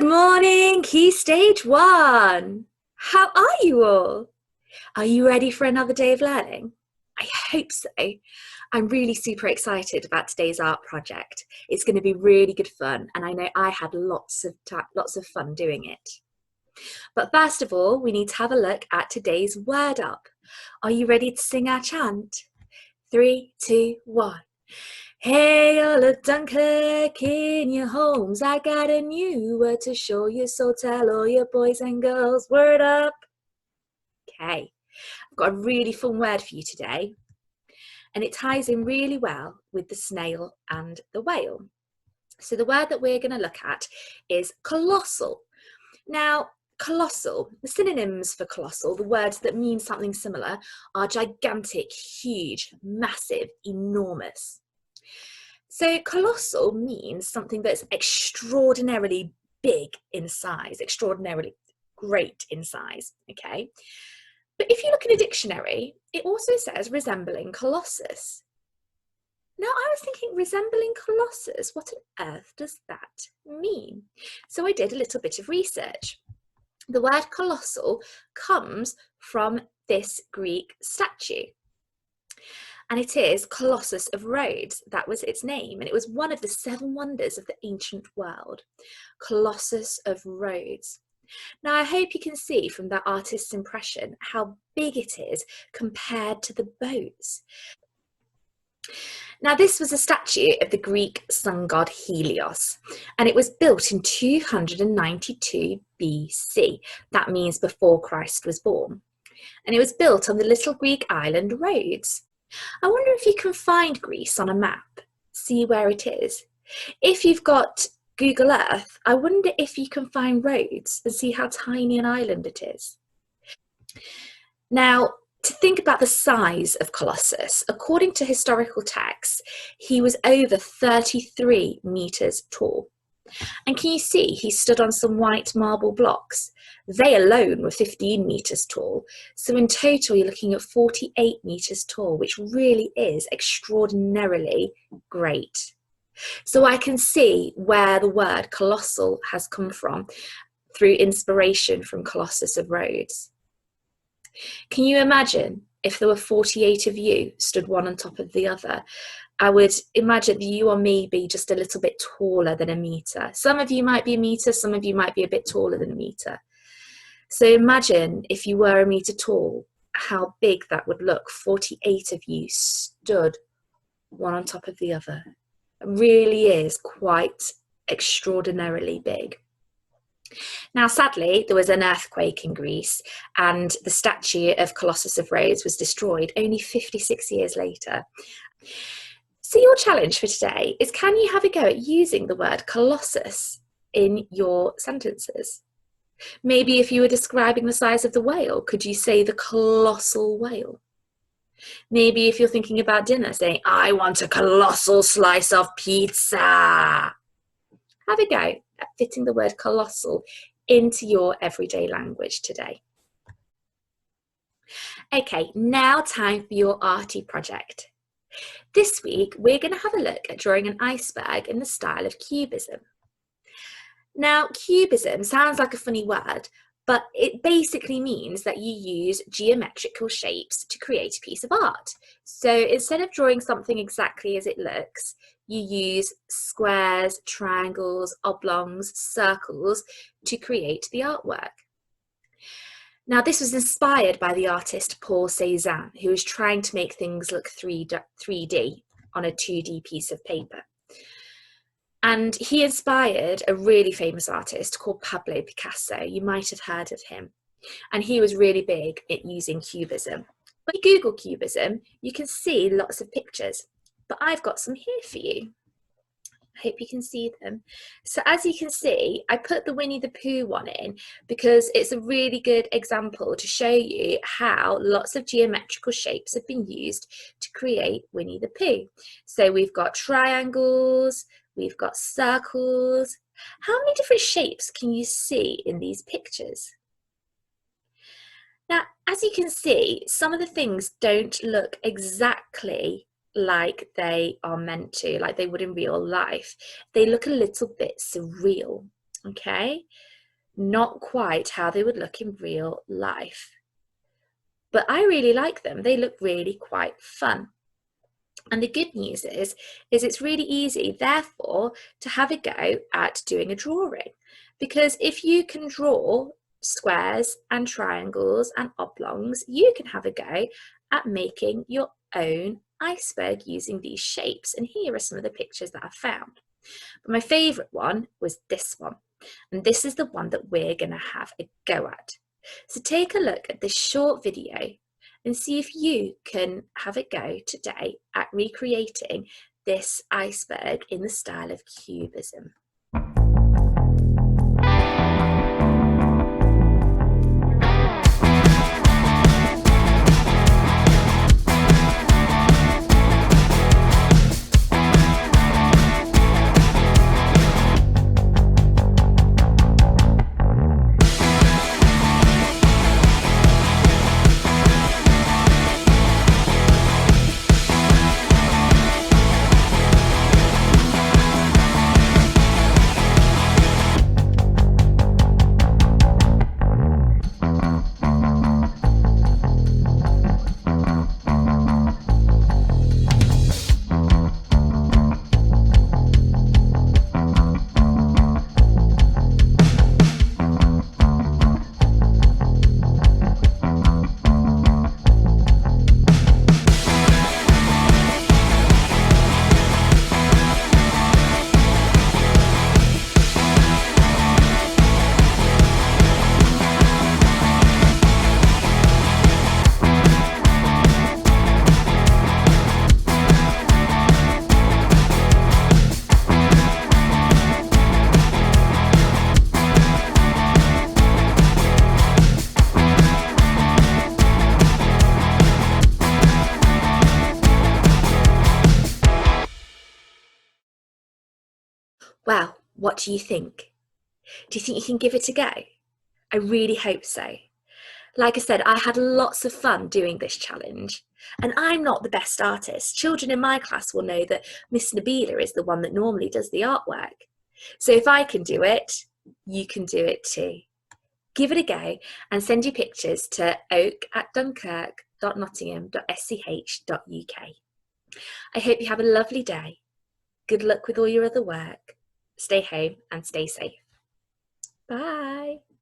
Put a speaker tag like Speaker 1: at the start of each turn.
Speaker 1: morning, Key Stage 1. How are you all? Are you ready for another day of learning? I hope so. I'm really super excited about today's art project. It's going to be really good fun, and I know I had lots of fun doing it. But first of all, we need to have a look at today's word up. Are you ready to sing our chant? 3, 2, 1. Hey, all of Dunkirk in your homes, I got a new word to show you, so tell all your boys and girls, word up. Okay, I've got a really fun word for you today, and it ties in really well with the snail and the whale. So the word that we're going to look at is colossal. Now, colossal, the synonyms for colossal, the words that mean something similar, are gigantic, huge, massive, enormous. So colossal means something that's extraordinarily big in size, extraordinarily great in size, okay? But if you look in a dictionary, it also says resembling colossus. Now, I was thinking, resembling colossus, what on earth does that mean? So I did a little bit of research. The word colossal comes from this Greek statue. And it is Colossus of Rhodes. That was its name. And it was one of the 7 wonders of the ancient world. Colossus of Rhodes. Now, I hope you can see from that artist's impression how big it is compared to the boats. Now, this was a statue of the Greek sun god Helios, and it was built in 292 BC. That means before Christ was born. And it was built on the little Greek island Rhodes. I wonder if you can find Greece on a map, see where it is. If you've got Google Earth, I wonder if you can find Rhodes and see how tiny an island it is. Now, to think about the size of Colossus, according to historical texts, he was over 33 meters tall. And can you see he stood on some white marble blocks? They alone were 15 meters tall. So in total, you're looking at 48 meters tall, which really is extraordinarily great. So I can see where the word colossal has come from through inspiration from Colossus of Rhodes. Can you imagine if there were 48 of you stood one on top of the other? I would imagine that you or me be just a little bit taller than a meter. Some of you might be a meter, some of you might be a bit taller than a meter. So imagine if you were a meter tall, how big that would look. 48 of you stood one on top of the other. It really is quite extraordinarily big. Now, sadly, there was an earthquake in Greece, and the statue of Colossus of Rhodes was destroyed only 56 years later. So your challenge for today is, can you have a go at using the word colossus in your sentences? Maybe if you were describing the size of the whale, could you say the colossal whale? Maybe if you're thinking about dinner, saying, I want a colossal slice of pizza. Have a go at fitting the word colossal into your everyday language today. Okay, now time for your arty project. This week, we're going to have a look at drawing an iceberg in the style of cubism. Now, cubism sounds like a funny word, but it basically means that you use geometrical shapes to create a piece of art. So instead of drawing something exactly as it looks, you use squares, triangles, oblongs, circles to create the artwork. Now, this was inspired by the artist Paul Cézanne, who was trying to make things look 3D on a 2D piece of paper. And he inspired a really famous artist called Pablo Picasso. You might have heard of him. And he was really big at using cubism. When you Google cubism, you can see lots of pictures, but I've got some here for you. I hope you can see them. So as you can see, I put the Winnie the Pooh one in because it's a really good example to show you how lots of geometrical shapes have been used to create Winnie the Pooh. So we've got triangles, we've got circles. How many different shapes can you see in these pictures? Now, as you can see, some of the things don't look exactly like they are meant to, like they would in real life. They look a little bit surreal. Okay, not quite how they would look in real life. But I really like them. They look really quite fun. And the good news is it's really easy, therefore, to have a go at doing a drawing. Because if you can draw squares and triangles and oblongs, you can have a go at making your own iceberg using these shapes. And here are some of the pictures that I've found. But my favourite one was this one. And this is the one that we're going to have a go at. So take a look at this short video and see if you can have a go today at recreating this iceberg in the style of cubism. Well, what do you think? Do you think you can give it a go? I really hope so. Like I said, I had lots of fun doing this challenge. And I'm not the best artist. Children in my class will know that Miss Nabila is the one that normally does the artwork. So if I can do it, you can do it too. Give it a go and send your pictures to oak@dunkirk.nottingham.sch.uk. I hope you have a lovely day. Good luck with all your other work. Stay home and stay safe. Bye.